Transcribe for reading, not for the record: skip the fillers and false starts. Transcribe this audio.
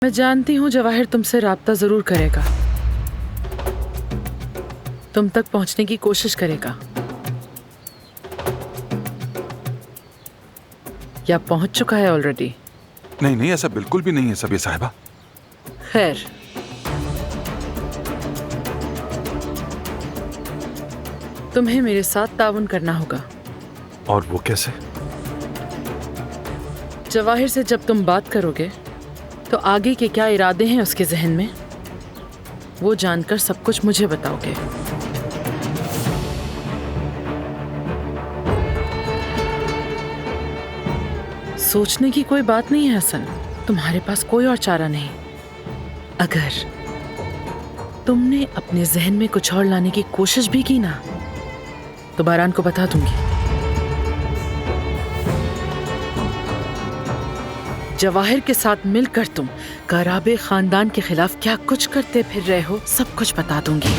मैं जानती हूँ जवाहिर तुमसे राब्ता जरूर करेगा, तुम तक पहुंचने की कोशिश करेगा, या पहुंच चुका है ऑलरेडी। नहीं नहीं, ऐसा बिल्कुल भी नहीं है सबिया साहिबा। खैर, तुम्हें मेरे साथ ताउन करना होगा। और वो कैसे? जवाहिर से जब तुम बात करोगे तो आगे के क्या इरादे हैं उसके जहन में, वो जानकर सब कुछ मुझे बताओगे। सोचने की कोई बात नहीं है हसन, तुम्हारे पास कोई और चारा नहीं। अगर तुमने अपने जहन में कुछ और लाने की कोशिश भी की ना तो बारान को बता दूंगी। जवाहिर के साथ मिलकर तुम कराबे खानदान के खिलाफ क्या कुछ करते फिर रहे हो, सब कुछ बता दूंगी।